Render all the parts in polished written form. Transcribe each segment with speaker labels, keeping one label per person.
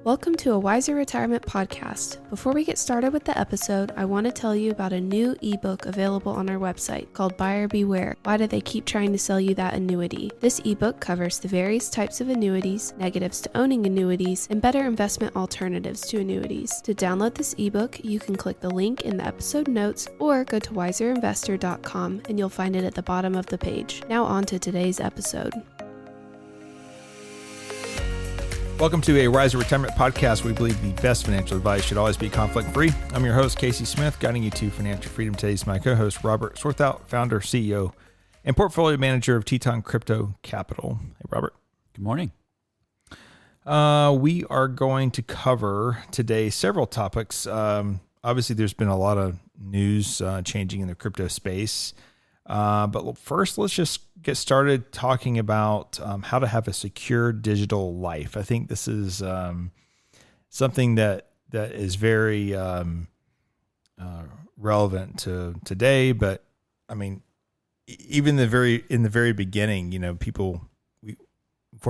Speaker 1: Welcome to a Wiser Retirement podcast. Before we get started with the episode, I want to tell you about a new ebook available on our website called Buyer Beware. Why do they keep trying to sell you that annuity? This ebook covers the various types of annuities, negatives to owning annuities, and better investment alternatives to annuities. To download this ebook, you can click the link in the episode notes or go to wiserinvestor.com and you'll find it at the bottom of the page. Now on to today's episode.
Speaker 2: Welcome to a Wiser Retirement podcast. We believe the best financial advice should always be conflict-free. I'm your host, Casey Smith, guiding you to financial freedom. Today's my co-host, Robert Swarthout, founder, CEO, and portfolio manager of Teton Crypto Capital. Hey, Robert.
Speaker 3: Good morning.
Speaker 2: We are going to cover today several topics. Obviously, there's been a lot of news changing in the crypto space. But first, let's just get started talking about how to have a secure digital life. I think this is something that is very relevant to today. But I mean, even in the very beginning, you know, before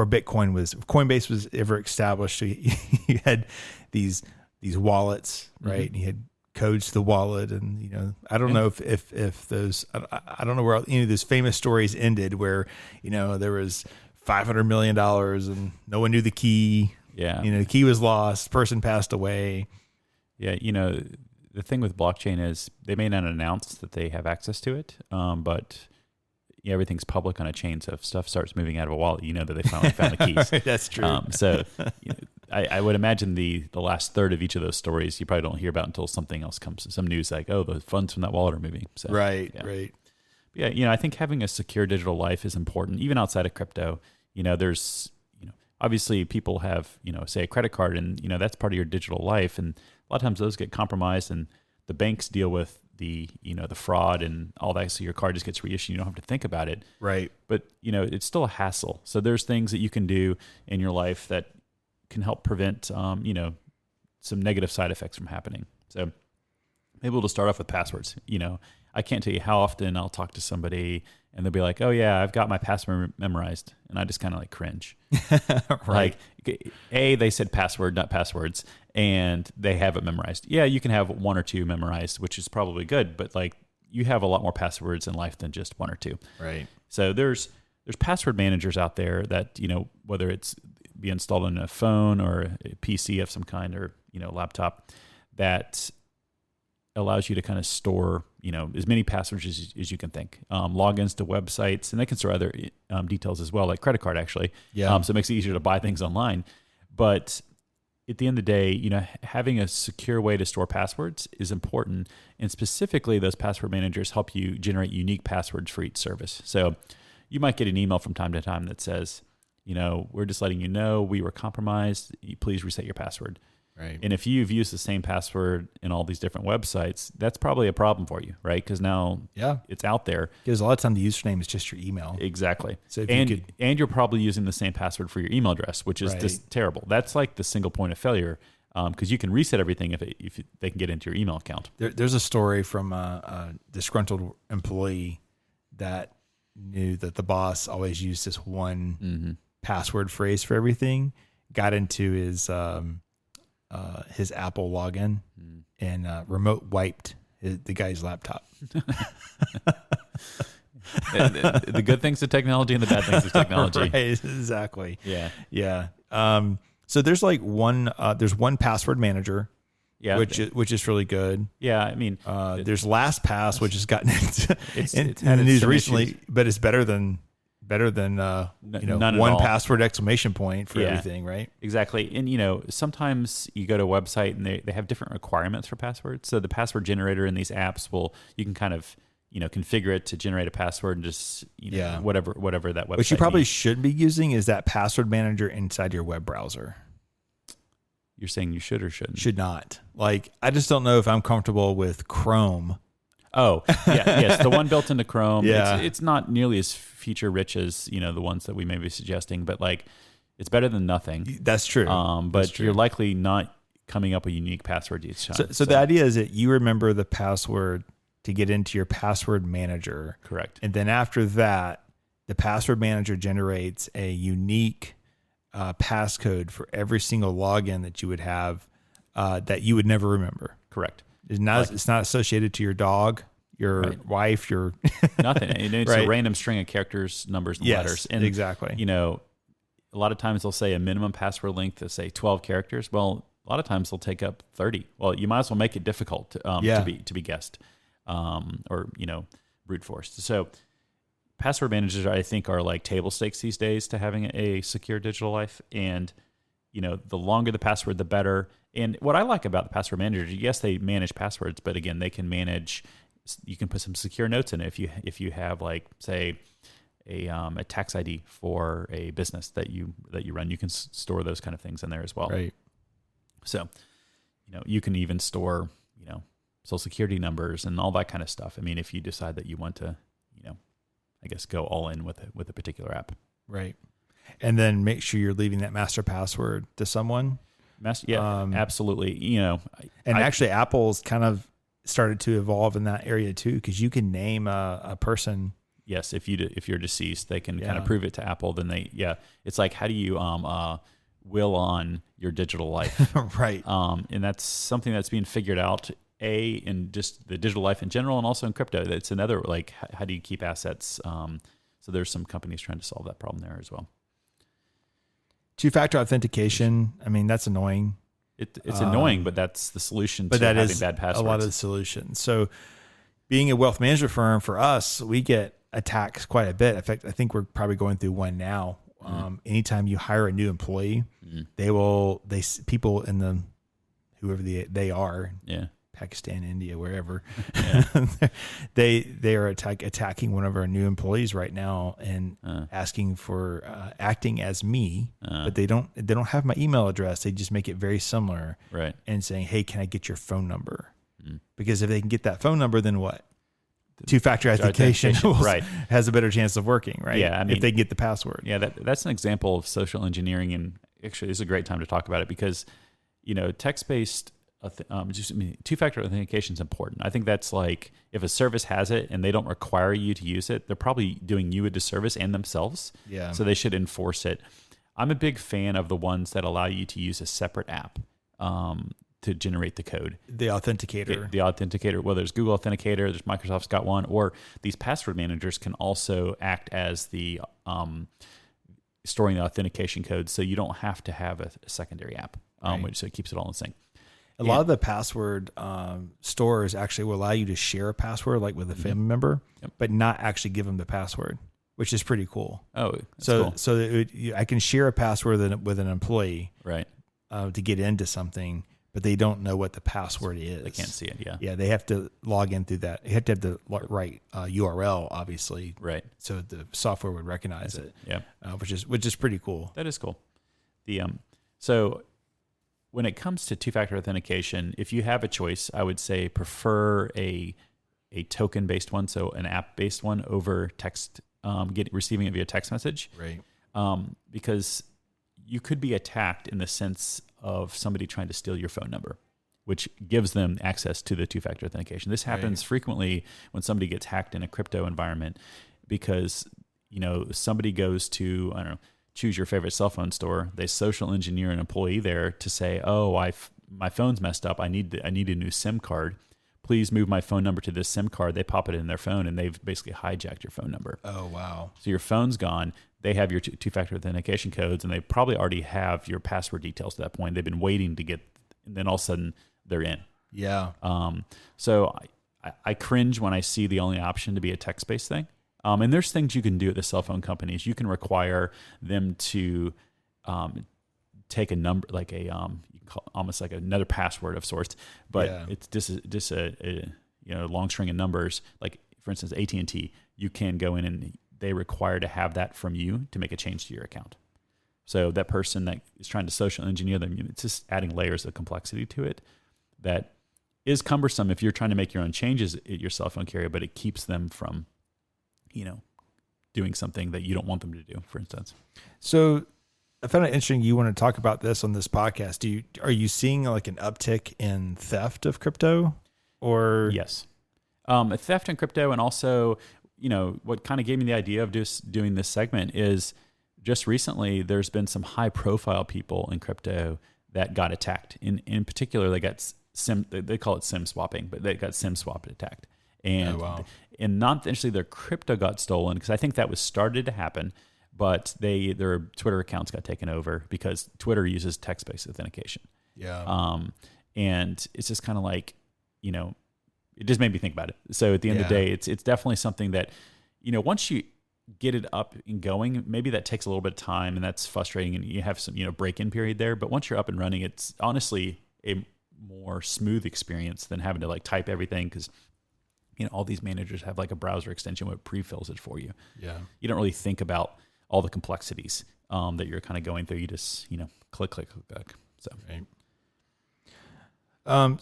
Speaker 2: Coinbase was ever established, you had these wallets, right?
Speaker 3: Mm-hmm.
Speaker 2: And you had codes to the wallet, and you know, I don't know if those, I don't know where any of those famous stories ended where, you know, there was $500 million and no one knew the key.
Speaker 3: Yeah,
Speaker 2: you know, the key was lost, person passed away.
Speaker 3: Yeah, you know, the thing with blockchain is they may not announce that they have access to it, but everything's public on a chain. So if stuff starts moving out of a wallet, you know that they finally found the keys.
Speaker 2: That's true.
Speaker 3: So you know, I would imagine the last third of each of those stories you probably don't hear about until something else comes, some news like, oh, the funds from that wallet are moving. So,
Speaker 2: right.
Speaker 3: But yeah, you know, I think having a secure digital life is important, even outside of crypto. You know, there's, you know, obviously people have, you know, say a credit card, and you know that's part of your digital life, and a lot of times those get compromised, and the banks deal with the, you know, the fraud and all that, so your card just gets reissued. You don't have to think about it.
Speaker 2: Right.
Speaker 3: But you know, it's still a hassle. So there's things that you can do in your life that can help prevent, you know, some negative side effects from happening. So maybe we'll just start off with passwords. You know, I can't tell you how often I'll talk to somebody and they'll be like, oh yeah, I've got my password memorized. And I just kind of like cringe.
Speaker 2: Right.
Speaker 3: Like, they said password, not passwords, and they have it memorized. Yeah, you can have one or two memorized, which is probably good, but like you have a lot more passwords in life than just one or two.
Speaker 2: Right.
Speaker 3: So there's password managers out there that, you know, whether it's be installed on a phone or a PC of some kind, or, you know, laptop, that allows you to kind of store, you know, as many passwords as you can think. Logins to websites, and they can store other details as well, like credit card actually.
Speaker 2: Yeah.
Speaker 3: So it makes it easier to buy things online. But at the end of the day, you know, having a secure way to store passwords is important. And specifically, those password managers help you generate unique passwords for each service. So you might get an email from time to time that says, you know, we're just letting you know we were compromised. Please reset your password.
Speaker 2: Right.
Speaker 3: And if you've used the same password in all these different websites, that's probably a problem for you, right? Because now it's out there.
Speaker 2: Because a lot of time the username is just your email.
Speaker 3: Exactly.
Speaker 2: So if
Speaker 3: and you're probably using the same password for your email address, which is just terrible. That's like the single point of failure, because you can reset everything if they can get into your email account.
Speaker 2: There's a story from a disgruntled employee that knew that the boss always used this one password phrase for everything, got into his Apple login and remote wiped the guy's laptop.
Speaker 3: The good things of technology and the bad things of technology.
Speaker 2: Right, exactly.
Speaker 3: Yeah.
Speaker 2: Yeah. So there's like there's one password manager, which is really good.
Speaker 3: Yeah. I mean,
Speaker 2: there's LastPass, which has gotten into
Speaker 3: had
Speaker 2: the news
Speaker 3: some
Speaker 2: recently,
Speaker 3: issues.
Speaker 2: But it's better than you know,
Speaker 3: none
Speaker 2: one
Speaker 3: at all.
Speaker 2: password exclamation point for everything, right?
Speaker 3: Exactly. And, you know, sometimes you go to a website and they have different requirements for passwords. So the password generator in these apps you can kind of, you know, configure it to generate a password and just, you know, whatever that website
Speaker 2: What you probably
Speaker 3: needs.
Speaker 2: should be using is that password manager inside your web browser.
Speaker 3: You're saying you should or shouldn't?
Speaker 2: Should not. Like, I just don't know if I'm comfortable with Chrome.
Speaker 3: Oh, yeah, yes, the one built into Chrome.
Speaker 2: Yeah.
Speaker 3: It's not nearly as feature rich as, you know, the ones that we may be suggesting, but like it's better than nothing.
Speaker 2: That's true.
Speaker 3: But
Speaker 2: That's true.
Speaker 3: you're likely not coming up with a unique password each time.
Speaker 2: So the idea is that you remember the password to get into your password manager.
Speaker 3: Correct.
Speaker 2: And then after that, the password manager generates a unique passcode for every single login that you would have that you would never remember.
Speaker 3: Correct.
Speaker 2: It's not associated to your dog, your wife, your
Speaker 3: nothing. And it's a random string of characters, numbers, and letters. And
Speaker 2: exactly.
Speaker 3: You know, a lot of times they'll say a minimum password length to say 12 characters. Well, a lot of times they'll take up 30. Well, you might as well make it difficult to be guessed, or brute forced. So password managers, I think, are like table stakes these days to having a secure digital life. And the longer the password, the better. And what I like about the password managers, yes, they manage passwords, but again, they can manage. You can put some secure notes in it if you have, like, say, a tax ID for a business that you run. You can store those kind of things in there as well.
Speaker 2: Right.
Speaker 3: So, you can even store, social security numbers and all that kind of stuff. I mean, if you decide that you want to, I guess go all in with a particular app.
Speaker 2: Right. And then make sure you're leaving that master password to someone.
Speaker 3: Absolutely.
Speaker 2: Actually, Apple's kind of started to evolve in that area too, because you can name a person.
Speaker 3: Yes, if you're deceased, they can kind of prove it to Apple. Then it's like, how do you will on your digital life,
Speaker 2: right?
Speaker 3: And that's something that's being figured out in just the digital life in general, and also in crypto. That's another, like, how do you keep assets? So there's some companies trying to solve that problem there as well.
Speaker 2: Two-factor authentication. I mean, that's annoying.
Speaker 3: It's annoying, but that's the solution to having bad passwords.
Speaker 2: A lot of the solutions. So being a wealth management firm, for us, we get attacked quite a bit. In fact, I think we're probably going through one now. Anytime you hire a new employee, people in the, whoever they are, Pakistan, India, wherever, they are attacking one of our new employees right now and asking for acting as me, but they don't have my email address. They just make it very similar,
Speaker 3: right?
Speaker 2: And saying, "Hey, can I get your phone number?" Because if they can get that phone number, then what? Two-factor authentication has a better chance of working, right?
Speaker 3: Yeah, I mean,
Speaker 2: if they can get the password.
Speaker 3: Yeah, that's an example of social engineering, and actually, it's a great time to talk about it because text-based. Two-factor authentication is important. I think that's like, if a service has it and they don't require you to use it, they're probably doing you a disservice and themselves.
Speaker 2: Yeah.
Speaker 3: So they should enforce it. I'm a big fan of the ones that allow you to use a separate app to generate the code.
Speaker 2: The authenticator.
Speaker 3: The authenticator. Well, there's Google Authenticator. There's Microsoft's got one. Or these password managers can also act as the storing the authentication code, so you don't have to have a secondary app, so it keeps it all in sync.
Speaker 2: A lot of the password stores actually will allow you to share a password, like with a family member, but not actually give them the password, which is pretty cool.
Speaker 3: Oh, that's
Speaker 2: cool. I can share a password with an employee,
Speaker 3: right,
Speaker 2: to get into something, but they don't know what the password is.
Speaker 3: They can't see it. Yeah,
Speaker 2: yeah. They have to log in through that. You have to have the right URL, obviously,
Speaker 3: right,
Speaker 2: so the software would recognize it.
Speaker 3: Yeah,
Speaker 2: which is pretty cool.
Speaker 3: That is cool. So when it comes to two-factor authentication, if you have a choice, I would say prefer a token-based one, so an app-based one over text, receiving it via text message.
Speaker 2: Right.
Speaker 3: Because you could be attacked in the sense of somebody trying to steal your phone number, which gives them access to the two-factor authentication. This happens frequently when somebody gets hacked in a crypto environment because, somebody goes to, I don't know, choose your favorite cell phone store. They social engineer an employee there to say, "Oh, my phone's messed up. I need a new SIM card. Please move my phone number to this SIM card." They pop it in their phone, and they've basically hijacked your phone number.
Speaker 2: Oh, wow!
Speaker 3: So your phone's gone. They have your two-factor authentication codes, and they probably already have your password details at that point. They've been waiting to get, and then all of a sudden they're in.
Speaker 2: Yeah.
Speaker 3: So I cringe when I see the only option to be a text-based thing. And there's things you can do at the cell phone companies. You can require them to take a number, like you can call almost like another password of sorts, but it's just a long string of numbers. Like, for instance, AT&T, you can go in and they require to have that from you to make a change to your account. So that person that is trying to social engineer them, it's just adding layers of complexity to it that is cumbersome if you're trying to make your own changes at your cell phone carrier, but it keeps them from doing something that you don't want them to do, for instance.
Speaker 2: So I found it interesting. You want to talk about this on this podcast. Are you seeing like an uptick in theft of crypto, or?
Speaker 3: Yes. Theft in crypto. And also, what kind of gave me the idea of just doing this segment is just recently, there's been some high profile people in crypto that got attacked. In particular, they got they call it SIM swapping, but they got SIM swapped attacked. And, and not essentially their crypto got stolen, because I think that was started to happen, but their Twitter accounts got taken over because Twitter uses text-based authentication.
Speaker 2: Yeah.
Speaker 3: And it's just kind of like, it just made me think about it. So at the end of the day, it's definitely something that, once you get it up and going, maybe that takes a little bit of time, and that's frustrating, and you have some, break-in period there. But once you're up and running, it's honestly a more smooth experience than having to like type everything, because all these managers have like a browser extension where it pre-fills it for you.
Speaker 2: Yeah.
Speaker 3: You don't really think about all the complexities that you're kind of going through. You just, click, click, click, click. So,
Speaker 2: right.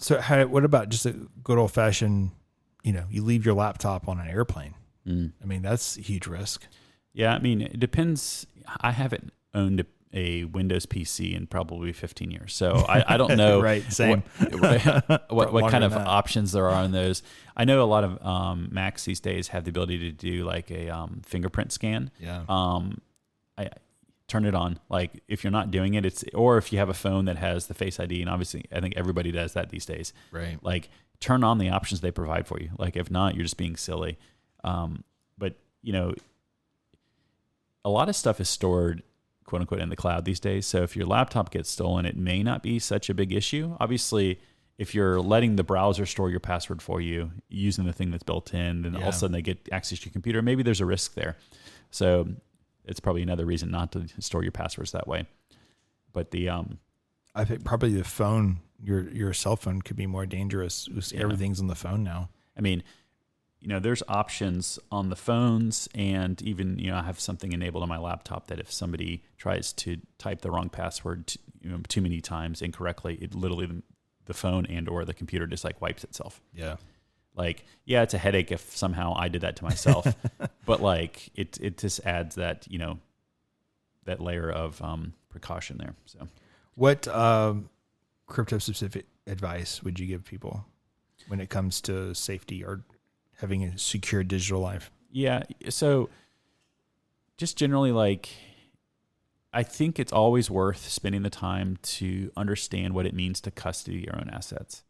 Speaker 2: So what about just a good old fashioned, you leave your laptop on an airplane? I mean, that's a huge risk.
Speaker 3: Yeah. I mean, it depends. I haven't owned a Windows PC in probably 15 years. So I don't know
Speaker 2: right, same.
Speaker 3: what kind of options there are on those. I know a lot of Macs these days have the ability to do like a fingerprint scan.
Speaker 2: Yeah.
Speaker 3: I turn it on. Like if you're not doing it, or if you have a phone that has the Face ID, and obviously I think everybody does that these days.
Speaker 2: Right.
Speaker 3: Like turn on the options they provide for you. Like if not, you're just being silly. But a lot of stuff is stored, quote unquote, in the cloud these days. So if your laptop gets stolen, it may not be such a big issue. Obviously, if you're letting the browser store your password for you using the thing that's built in, then all of a sudden they get access to your computer. Maybe there's a risk there. So it's probably another reason not to store your passwords that way. But
Speaker 2: I think probably the phone, your cell phone could be more dangerous. Everything's on the phone now.
Speaker 3: I mean, there's options on the phones, and even, I have something enabled on my laptop that if somebody tries to type the wrong password too many times incorrectly, it literally, the phone and or the computer just like wipes itself.
Speaker 2: Yeah.
Speaker 3: Like, yeah, it's a headache if somehow I did that to myself, but like it just adds that, that layer of precaution there. So
Speaker 2: what crypto specific advice would you give people when it comes to safety or having a secure digital life?
Speaker 3: Yeah. So just generally, like, I think it's always worth spending the time to understand what it means to custody your own assets.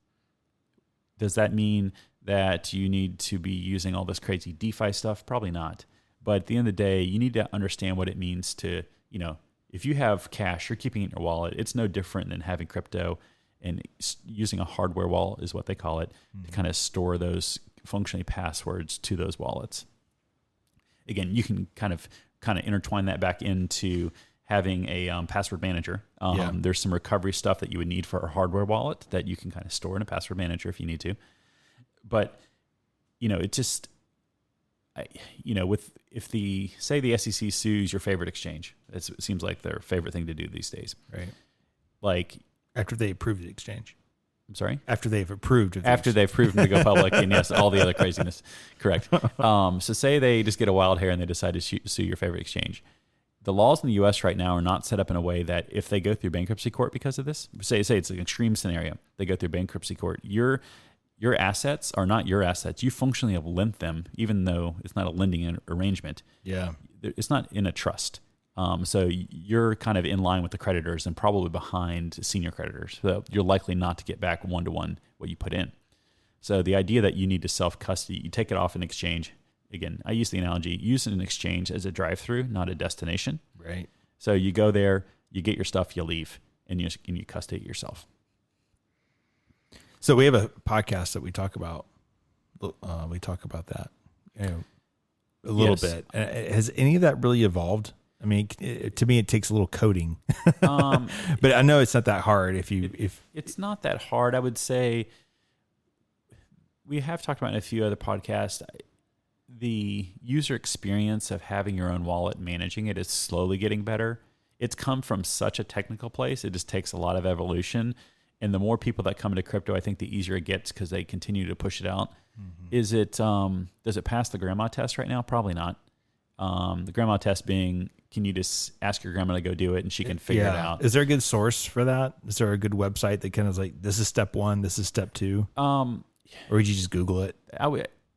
Speaker 3: Does that mean that you need to be using all this crazy DeFi stuff? Probably not. But at the end of the day, you need to understand what it means to, if you have cash, you're keeping it in your wallet. It's no different than having crypto, and using a hardware wallet is what they call it, to kind of store those functionally passwords to those wallets. Again, you can kind of intertwine that back into having a password manager. There's some recovery stuff that you would need for a hardware wallet that you can kind of store in a password manager if you need to. But, it just, if the SEC sues your favorite exchange, it seems like their favorite thing to do these days.
Speaker 2: Right.
Speaker 3: Like
Speaker 2: after they approve the exchange.
Speaker 3: I'm sorry?
Speaker 2: After they've approved.
Speaker 3: After they've proven to go public, and yes, all the other craziness. Correct. So say they just get a wild hair and they decide to sue your favorite exchange. The laws in the U.S. right now are not set up in a way that if they go through bankruptcy court because of this, say it's an extreme scenario, they go through bankruptcy court, your assets are not your assets. You functionally have lent them, even though it's not a lending arrangement.
Speaker 2: Yeah.
Speaker 3: It's not in a trust. So you're kind of in line with the creditors and probably behind senior creditors. So you're likely not to get back one-to-one what you put in. So the idea that you need to self-custody, you take it off an exchange. Again, I use the analogy, use an exchange as a drive-through, not a destination.
Speaker 2: Right.
Speaker 3: So you go there, you get your stuff, you leave, and you custody it yourself.
Speaker 2: So we have a podcast that we talk about. We talk about that a little bit. Has any of that really evolved? I mean, to me, it takes a little coding, but I know it's not that hard. If
Speaker 3: it's not that hard, I would say we have talked about in a few other podcasts. The user experience of having your own wallet, managing it, is slowly getting better. It's come from such a technical place. It just takes a lot of evolution. And the more people that come into crypto, I think the easier it gets because they continue to push it out. Mm-hmm. Does it pass the grandma test right now? Probably not. The grandma test being, can you just ask your grandma to go do it and she can figure it out?
Speaker 2: Is there a good source for that? Is there a good website that kind of like, this is step 1, this is step 2? Or would you just Google it?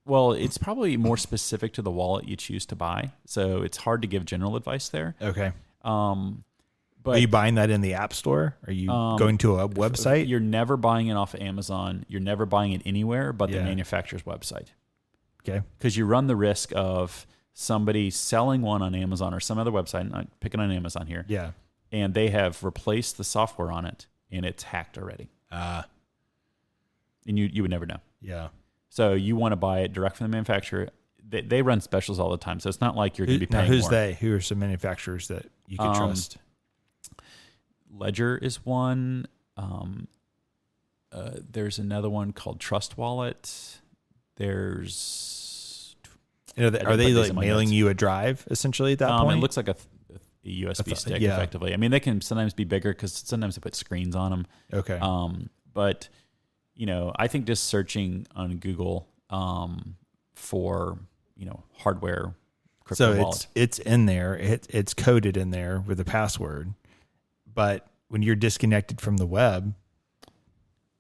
Speaker 3: Well, it's probably more specific to the wallet you choose to buy. So it's hard to give general advice there.
Speaker 2: Okay.
Speaker 3: But
Speaker 2: are you buying that in the App Store? Are you going to a website?
Speaker 3: You're never buying it off of Amazon. You're never buying it anywhere but the
Speaker 2: Yeah.
Speaker 3: manufacturer's website.
Speaker 2: Okay.
Speaker 3: Because you run the risk of somebody selling one on Amazon or some other website, not picking on Amazon here,
Speaker 2: Yeah.
Speaker 3: and they have replaced the software on it, and it's hacked already. And you would never know.
Speaker 2: Yeah.
Speaker 3: So you want to buy it direct from the manufacturer. They run specials all the time, so it's not like you're going to be
Speaker 2: Now,
Speaker 3: paying
Speaker 2: who's
Speaker 3: more.
Speaker 2: they? Who are some manufacturers that you can trust?
Speaker 3: Ledger is one. There's another one called Trust Wallet. There's...
Speaker 2: Are they like mailing you a drive essentially at that point?
Speaker 3: It looks like a USB stick, effectively. I mean, they can sometimes be bigger because sometimes they put screens on them.
Speaker 2: Okay.
Speaker 3: But, I think just searching on Google for, hardware crypto wallet.
Speaker 2: It's in there. It's coded in there with a password. But when you're disconnected from the web...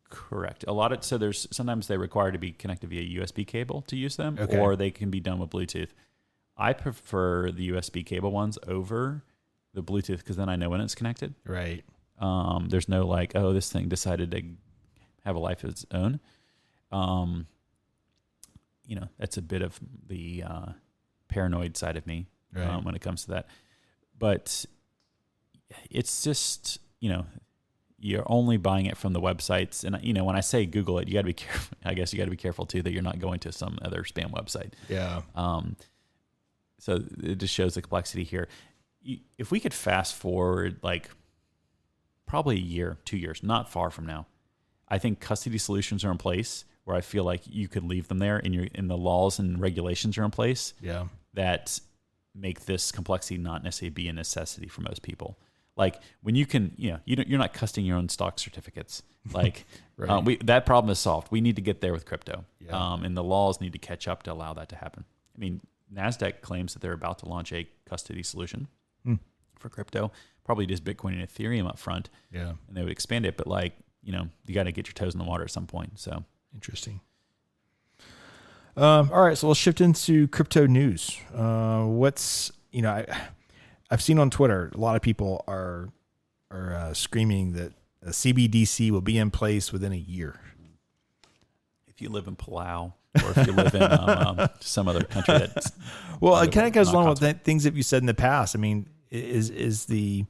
Speaker 3: Correct. Sometimes they require to be connected via USB cable to use them,
Speaker 2: Okay.
Speaker 3: or they can be done with Bluetooth. I prefer the USB cable ones over the Bluetooth because then I know when it's connected.
Speaker 2: Right.
Speaker 3: There's no like, oh, this thing decided to have a life of its own. That's a bit of the paranoid side of me when it comes to that. But it's just, you're only buying it from the websites. And, when I say Google it, you got to be careful. I guess you got to be careful, too, that you're not going to some other spam website.
Speaker 2: Yeah.
Speaker 3: So it just shows the complexity here. If we could fast forward, like, probably a year, 2 years, not far from now, I think custody solutions are in place where I feel like you could leave them there and the laws and regulations are in place that make this complexity not necessarily be a necessity for most people. Like when you can, you're not custodying your own stock certificates. Like that problem is solved. We need to get there with crypto, and the laws need to catch up to allow that to happen. I mean, NASDAQ claims that they're about to launch a custody solution for crypto, probably just Bitcoin and Ethereum up front.
Speaker 2: Yeah,
Speaker 3: and they would expand it, but you got to get your toes in the water at some point. So
Speaker 2: interesting. All right, so let's shift into crypto news. I've seen on Twitter, a lot of people are screaming that a CBDC will be in place within a year.
Speaker 3: If you live in Palau or if you live in some other country that's...
Speaker 2: Well, it kind of goes along with things that you said in the past. I mean, is the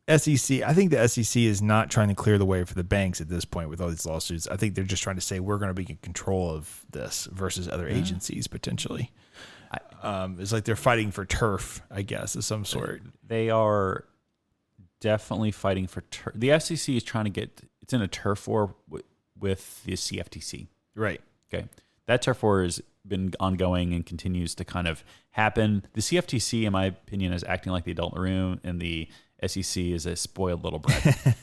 Speaker 2: SEC... I think the SEC is not trying to clear the way for the banks at this point with all these lawsuits. I think they're just trying to say we're going to be in control of this versus other agencies potentially. It's like they're fighting for turf, I guess, of some sort.
Speaker 3: They are definitely fighting for turf. The SEC is trying to it's in a turf war with the CFTC.
Speaker 2: Right.
Speaker 3: Okay. That turf war has been ongoing and continues to kind of happen. The CFTC, in my opinion, is acting like the adult in the room, and the SEC is a spoiled little brat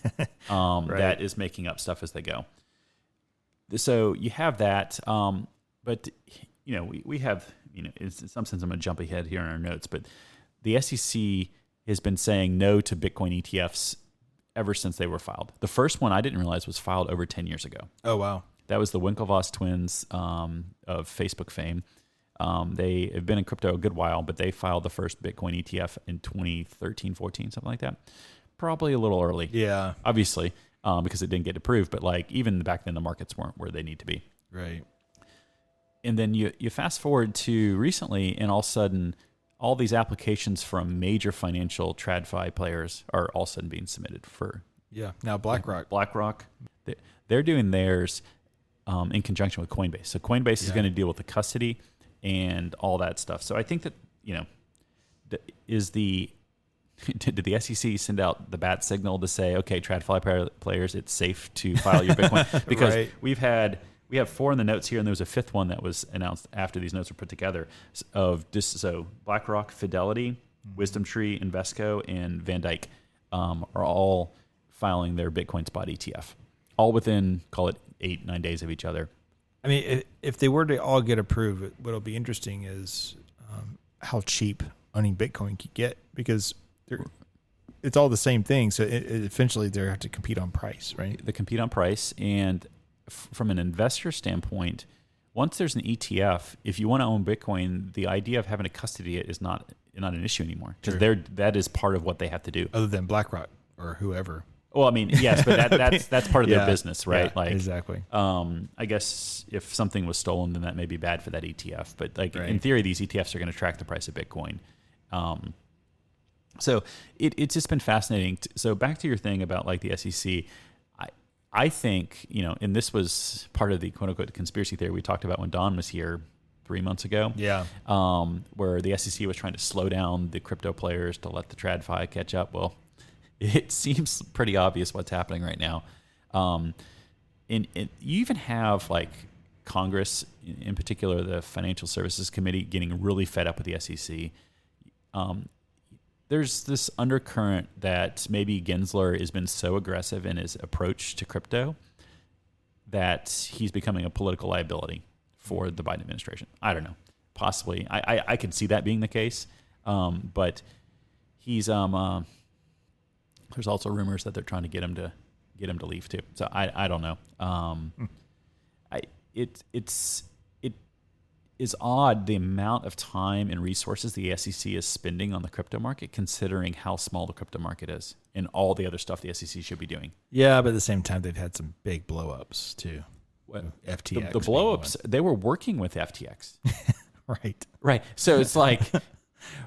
Speaker 3: that is making up stuff as they go. So you have that. But, we have... in some sense, I'm going to jump ahead here in our notes, but the SEC has been saying no to Bitcoin ETFs ever since they were filed. The first one I didn't realize was filed over 10 years ago.
Speaker 2: Oh, wow.
Speaker 3: That was the Winklevoss twins of Facebook fame. They have been in crypto a good while, but they filed the first Bitcoin ETF in 2013, 14, something like that. Probably a little early.
Speaker 2: Yeah.
Speaker 3: Obviously, because it didn't get approved, but like even back then the markets weren't where they need to be.
Speaker 2: Right.
Speaker 3: And then you fast forward to recently, and all of a sudden, all these applications from major financial TradFi players are all of a sudden being submitted for.
Speaker 2: Yeah. Now
Speaker 3: BlackRock, they're doing theirs in conjunction with Coinbase. So Coinbase is going to deal with the custody and all that stuff. So I think that did the SEC send out the bat signal to say, okay, TradFi players, it's safe to file your Bitcoin? Because we have 4 in the notes here, and there was a 5th one that was announced after these notes were put together so BlackRock, Fidelity, WisdomTree, Invesco, and Van Dyke are all filing their Bitcoin spot ETF, all within, call it 8-9 days of each other.
Speaker 2: I mean, if they were to all get approved, what'll be interesting is how cheap owning Bitcoin could get, because it's all the same thing. So eventually they have to compete on price, right?
Speaker 3: They compete on price, and from an investor standpoint, once there's an ETF, if you want to own Bitcoin, the idea of having to custody it is not not an issue anymore because
Speaker 2: Sure.
Speaker 3: that is part of what they have to do.
Speaker 2: Other than BlackRock or whoever.
Speaker 3: Well, I mean, yes, but that's part of their business, right?
Speaker 2: Yeah, exactly.
Speaker 3: I guess if something was stolen, then that may be bad for that ETF. But like
Speaker 2: Right.
Speaker 3: in theory, these ETFs are going to track the price of Bitcoin. So it's just been fascinating. So back to your thing about like the SEC, I think, and this was part of the quote unquote conspiracy theory we talked about when Don was here 3 months ago.
Speaker 2: Yeah.
Speaker 3: Where the SEC was trying to slow down the crypto players to let the TradFi catch up. Well, it seems pretty obvious what's happening right now. And you even have like Congress, in particular, the Financial Services Committee, getting really fed up with the SEC. There's this undercurrent that maybe Gensler has been so aggressive in his approach to crypto that he's becoming a political liability for the Biden administration. I don't know. Possibly. I could see that being the case. But he's there's also rumors that they're trying to get him to leave too. So I don't know. It is odd the amount of time and resources the SEC is spending on the crypto market, considering how small the crypto market is and all the other stuff the SEC should be doing.
Speaker 2: Yeah, but at the same time, they've had some big blowups too. FTX.
Speaker 3: The blowups, they were working with FTX.
Speaker 2: Right.
Speaker 3: So it's like,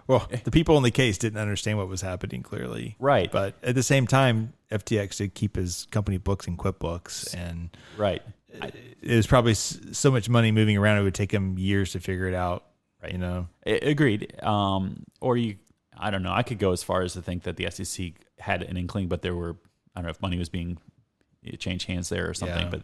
Speaker 2: well, the people in the case didn't understand what was happening clearly.
Speaker 3: Right.
Speaker 2: But at the same time, FTX did keep his company books in QuickBooks, and
Speaker 3: right.
Speaker 2: It was probably so much money moving around, it would take him years to figure it out.
Speaker 3: Right.
Speaker 2: Agreed.
Speaker 3: I don't know. I could go as far as to think that the SEC had an inkling, but there were, I don't know if money was being changed hands there or something. Yeah. But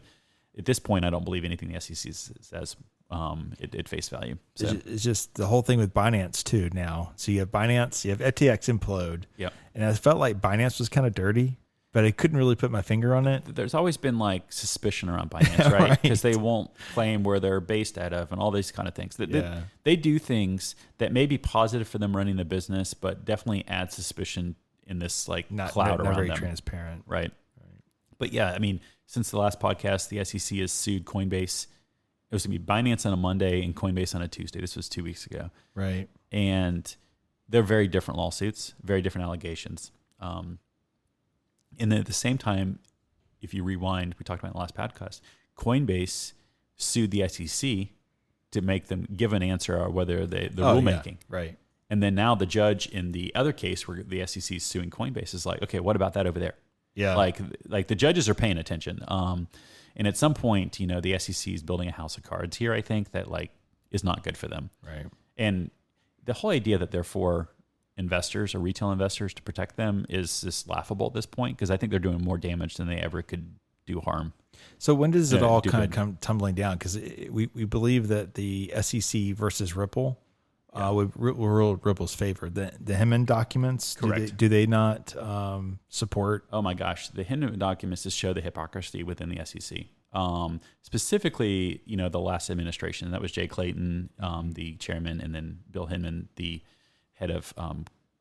Speaker 3: at this point, I don't believe anything the SEC says at face value. So.
Speaker 2: It's just the whole thing with Binance too now. So you have Binance, you have FTX implode.
Speaker 3: Yep.
Speaker 2: And I felt like Binance was kind of dirty, but I couldn't really put my finger on it.
Speaker 3: There's always been like suspicion around Binance, right? Because they won't claim where they're based out of and all these kind of things. They do things that may be positive for them running the business, but definitely add suspicion in this like cloud around them.
Speaker 2: Not very transparent.
Speaker 3: Right. But yeah, I mean, since the last podcast, the SEC has sued Coinbase. It was going to be Binance on a Monday and Coinbase on a Tuesday. This was 2 weeks ago.
Speaker 2: Right.
Speaker 3: And they're very different lawsuits, very different allegations. And then at the same time, if you rewind, we talked about in the last podcast, Coinbase sued the SEC to make them give an answer on whether the rulemaking.
Speaker 2: Yeah. Right.
Speaker 3: And then now the judge in the other case where the SEC is suing Coinbase is like, okay, what about that over there?
Speaker 2: Yeah.
Speaker 3: Like the judges are paying attention. And at some point, the SEC is building a house of cards here, I think, that like is not good for them.
Speaker 2: Right.
Speaker 3: And the whole idea that they're for investors or retail investors to protect them is just laughable at this point, because I think they're doing more damage than they ever could do harm.
Speaker 2: So when does it all kind of come tumbling down? Because we believe that the SEC versus Ripple would rule Ripple's favor. The Hinman documents,
Speaker 3: correct?
Speaker 2: Do they not support?
Speaker 3: Oh my gosh, the Hinman documents just show the hypocrisy within the SEC. Specifically, the last administration, that was Jay Clayton, the chairman, and then Bill Hinman, the head of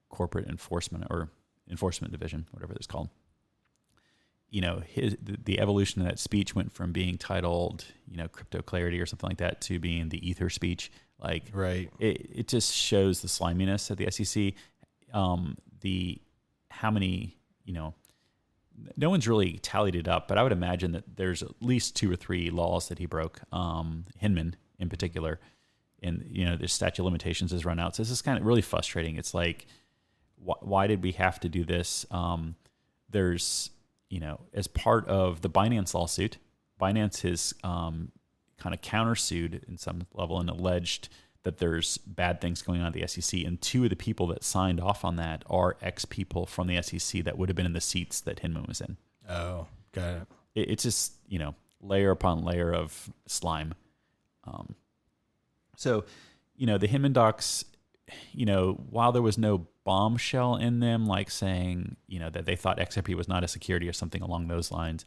Speaker 3: corporate enforcement or enforcement division, whatever it's called. The evolution of that speech went from being titled, crypto clarity or something like that to being the ether speech. Like,
Speaker 2: right.
Speaker 3: It just shows the sliminess of the SEC. How many, no one's really tallied it up, but I would imagine that there's at least 2 or 3 laws that he broke, Hinman in particular. And, the statute of limitations has run out. So this is kind of really frustrating. It's like, why did we have to do this? There's, as part of the Binance lawsuit, Binance has kind of countersued in some level and alleged that there's bad things going on at the SEC. And 2 of the people that signed off on that are ex-people from the SEC that would have been in the seats that Hinman was in.
Speaker 2: Oh, got it.
Speaker 3: It's just, layer upon layer of slime. So, the Hinman docs, while there was no bombshell in them, like saying, that they thought XRP was not a security or something along those lines,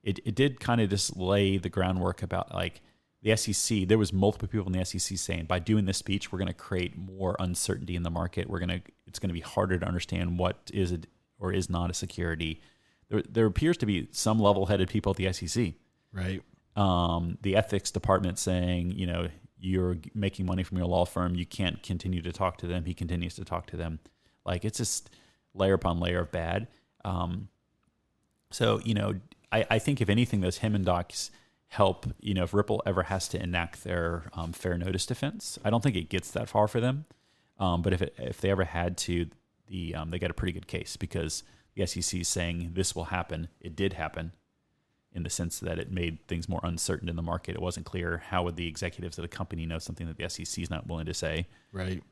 Speaker 3: it did kind of just lay the groundwork about like the SEC. There was multiple people in the SEC saying, by doing this speech, we're going to create more uncertainty in the market. It's going to be harder to understand what is or is not a security. There appears to be some level-headed people at the SEC.
Speaker 2: Right.
Speaker 3: The ethics department saying, you're making money from your law firm. You can't continue to talk to them. He continues to talk to them. Like, it's just layer upon layer of bad. So, I think if anything, those Him and docs help, if Ripple ever has to enact their fair notice defense. I don't think it gets that far for them. But if they ever had to, they got a pretty good case, because the SEC is saying this will happen. It did happen, in the sense that it made things more uncertain in the market. It wasn't clear how would the executives of the company know something that the SEC is not willing to say.
Speaker 2: Right.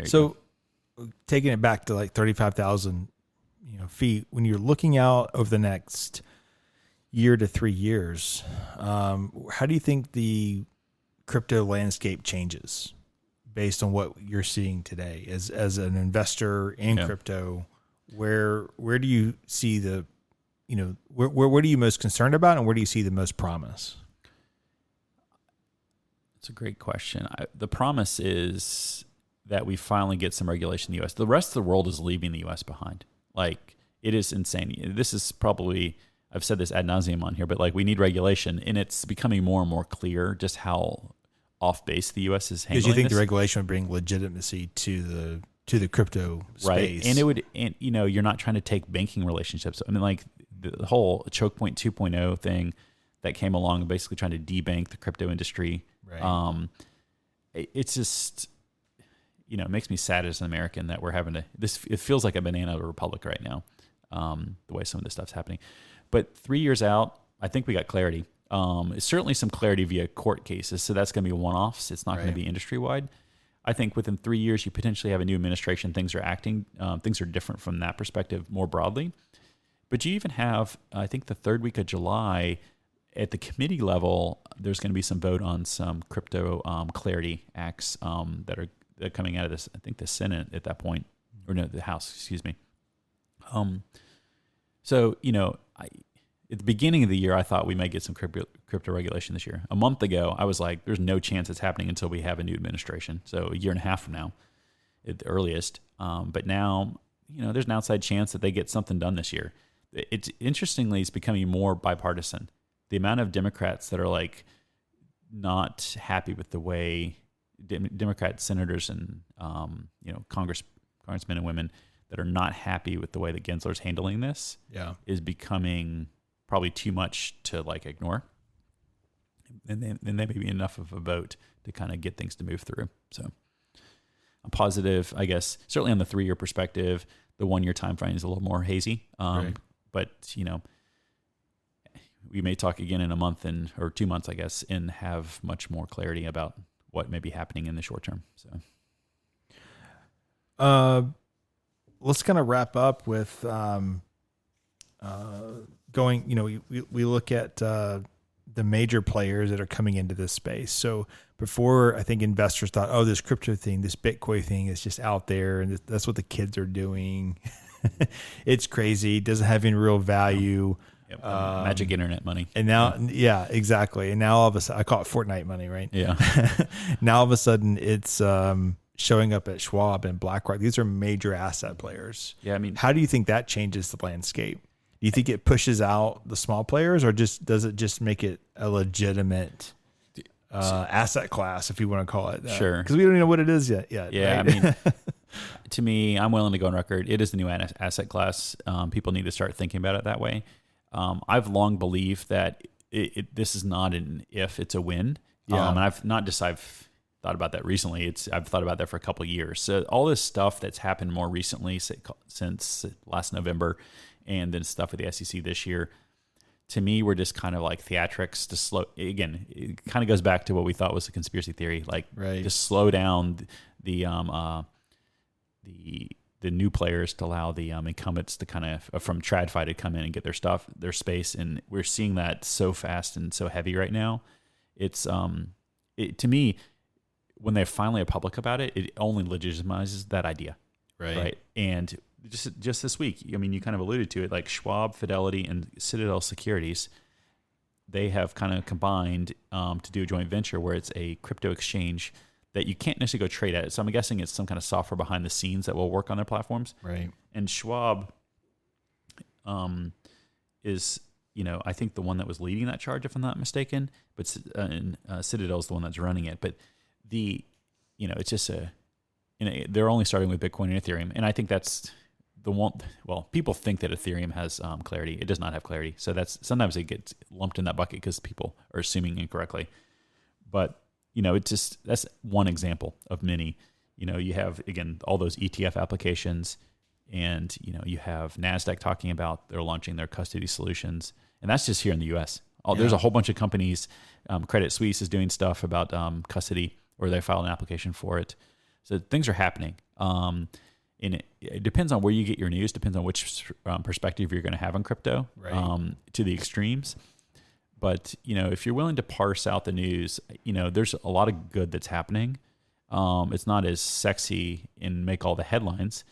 Speaker 3: So
Speaker 2: taking it back to like 35,000 feet, when you're looking out over the next year to 3 years, how do you think the crypto landscape changes based on what you're seeing today as an investor in crypto? Where do you see where are you most concerned about, and where do you see the most promise?
Speaker 3: It's a great question. The promise is that we finally get some regulation in the U.S. The rest of the world is leaving the U.S. behind. Like, it is insane. This is probably, I've said this ad nauseum on here, but like, we need regulation, and it's becoming more and more clear just how off base the U.S. is handling.
Speaker 2: Because you think
Speaker 3: this.
Speaker 2: The regulation would bring legitimacy to the crypto space,
Speaker 3: right? And it would, and you're not trying to take banking relationships. I mean, like, the whole choke point 2.0 thing that came along, basically trying to debank the crypto industry.
Speaker 2: Right.
Speaker 3: It's just, it makes me sad as an American that we're having it feels like a banana republic right now, the way some of this stuff's happening. But 3 years out, I think we got clarity. Certainly some clarity via court cases. So that's going to be one-offs. It's not going to be industry-wide. I think within 3 years, you potentially have a new administration. Things are different from that perspective more broadly. But you even have, I think, the third week of July, at the committee level, there's going to be some vote on some crypto clarity acts that are coming out of this. I think the Senate at that point, or no, the House, excuse me. So, at the beginning of the year, I thought we might get some crypto regulation this year. A month ago, I was like, there's no chance it's happening until we have a new administration. So a year and a half from now, at the earliest. But now, there's an outside chance that they get something done this year. Interestingly, it's becoming more bipartisan. The amount of Democrats that are like not happy with the way Democrat senators and congressmen and women that are not happy with the way that Gensler's handling this is becoming probably too much to like ignore. And then there may be enough of a vote to kind of get things to move through. So I'm positive, I guess, certainly on the 3 year perspective. The 1 year time frame is a little more hazy. But we may talk again in a month or 2 months, I guess, and have much more clarity about what may be happening in the short term. So,
Speaker 2: let's kind of wrap up with going. We look at the major players that are coming into this space. So before, I think investors thought, oh, this crypto thing, this Bitcoin thing is just out there, and that's what the kids are doing. It's crazy. It doesn't have any real value.
Speaker 3: Yep. Magic internet money.
Speaker 2: And now, exactly. And now all of a sudden, I call it Fortnite money, right?
Speaker 3: Yeah.
Speaker 2: Now all of a sudden, it's showing up at Schwab and BlackRock. These are major asset players.
Speaker 3: Yeah, I mean,
Speaker 2: how do you think that changes the landscape? Do you think it pushes out the small players, or does it just make it a legitimate asset class, if you want to call it that?
Speaker 3: Sure.
Speaker 2: Because we don't even know what it is yet.
Speaker 3: Yeah,
Speaker 2: right?
Speaker 3: I mean, to me, I'm willing to go on record. It is the new asset class. People need to start thinking about it that way. I've long believed that this is not an if, it's a when.
Speaker 2: Yeah.
Speaker 3: And I've thought about that recently. I've thought about that for a couple of years. So all this stuff that's happened more recently since last November, and then stuff with the SEC this year, to me, we're just kind of like theatrics to slow. Again, it kind of goes back to what we thought was a conspiracy theory, like to slow down the new players to allow the incumbents to kind of from TradFi to come in and get their space. And we're seeing that so fast and so heavy right now. It's to me, when they're finally public about it, it only legitimizes that idea. Right. And just this week, I mean, you kind of alluded to it, like Schwab, Fidelity, and Citadel Securities, they have kind of combined to do a joint venture where it's a crypto exchange that you can't necessarily go trade at. So I'm guessing it's some kind of software behind the scenes that will work on their platforms.
Speaker 2: Right.
Speaker 3: And Schwab is I think the one that was leading that charge, if I'm not mistaken, but Citadel is the one that's running it. But it's just they're only starting with Bitcoin and Ethereum. And I think that's the one. Well, people think that Ethereum has clarity. It does not have clarity. So sometimes it gets lumped in that bucket because people are assuming incorrectly. But, that's one example of many. You have, again, all those ETF applications, and, you have NASDAQ talking about they're launching their custody solutions. And that's just here in the U.S. There's a whole bunch of companies. Credit Suisse is doing stuff about custody, or they filed an application for it. So things are happening. And it depends on where you get your news, depends on which perspective you're going to have on crypto,
Speaker 2: right.
Speaker 3: To the extremes. But, if you're willing to parse out the news, there's a lot of good that's happening. It's not as sexy and make all the headlines,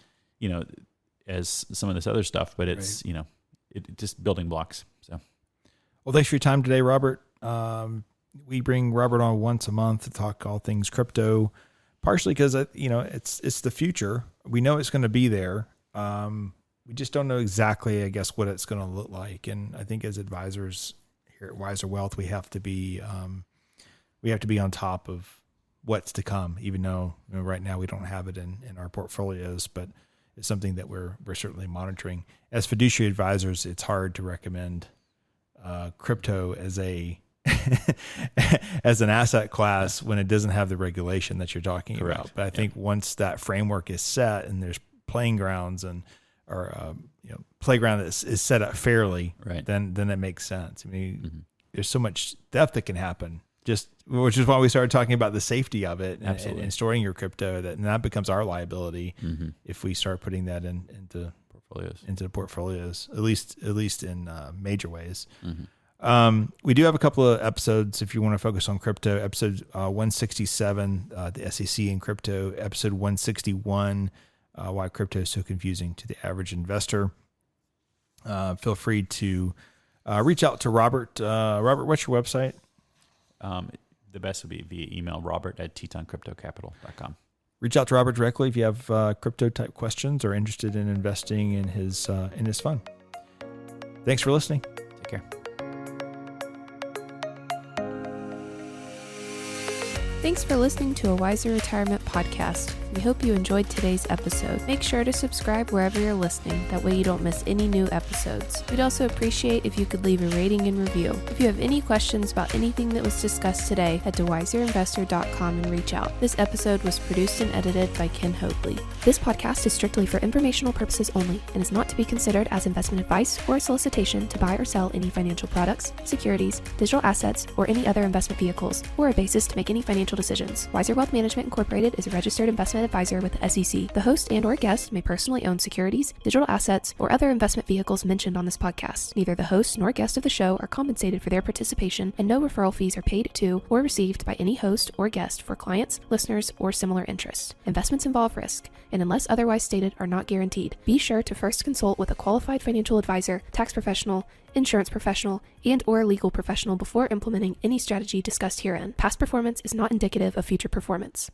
Speaker 3: as some of this other stuff, but it's,
Speaker 2: right.
Speaker 3: It just building blocks. So,
Speaker 2: well, thanks for your time today, Robert. We bring Robert on once a month to talk all things crypto, partially because, it's the future. We know it's going to be there. We just don't know exactly, I guess, what it's going to look like. And I think as advisors here at Wiser Wealth, we have to be on top of what's to come, even though right now we don't have it in our portfolios, but it's something that we're certainly monitoring. As fiduciary advisors, it's hard to recommend crypto as as an asset class when it doesn't have the regulation that you're talking
Speaker 3: Correct.
Speaker 2: about. But I think once that framework is set and there's playing grounds or playground that is set up fairly,
Speaker 3: right.
Speaker 2: then it makes sense. I mean, there's so much theft that can happen. Which is why we started talking about the safety of it and storing your crypto. That becomes our liability if we start putting that into portfolios, at least in major ways. We do have a couple of episodes if you want to focus on crypto. Episode 167, the SEC and crypto. Episode 161, why crypto is so confusing to the average investor. Feel free to reach out to Robert. Robert, what's your website?
Speaker 3: The best would be via email, robert@tetoncryptocapital.com.
Speaker 2: Reach out to Robert directly if you have crypto type questions or interested in investing in his fund. Thanks for listening.
Speaker 3: Take care.
Speaker 1: Thanks for listening to a Wiser Retirement podcast. We hope you enjoyed today's episode. Make sure to subscribe wherever you're listening. That way you don't miss any new episodes. We'd also appreciate if you could leave a rating and review. If you have any questions about anything that was discussed today, head to wiserinvestor.com and reach out. This episode was produced and edited by Ken Hoadley. This podcast is strictly for informational purposes only and is not to be considered as investment advice or a solicitation to buy or sell any financial products, securities, digital assets, or any other investment vehicles, or a basis to make any financial decisions. Wiser Wealth Management Incorporated is a registered investment advisor with the SEC. The host and/or guest may personally own securities, digital assets, or other investment vehicles mentioned on this podcast. Neither the host nor guest of the show are compensated for their participation, and no referral fees are paid to or received by any host or guest for clients, listeners, or similar interests. Investments involve risk, and unless otherwise stated, are not guaranteed. Be sure to first consult with a qualified financial advisor, tax professional, insurance professional, and/or legal professional before implementing any strategy discussed herein. Past performance is not indicative of future performance.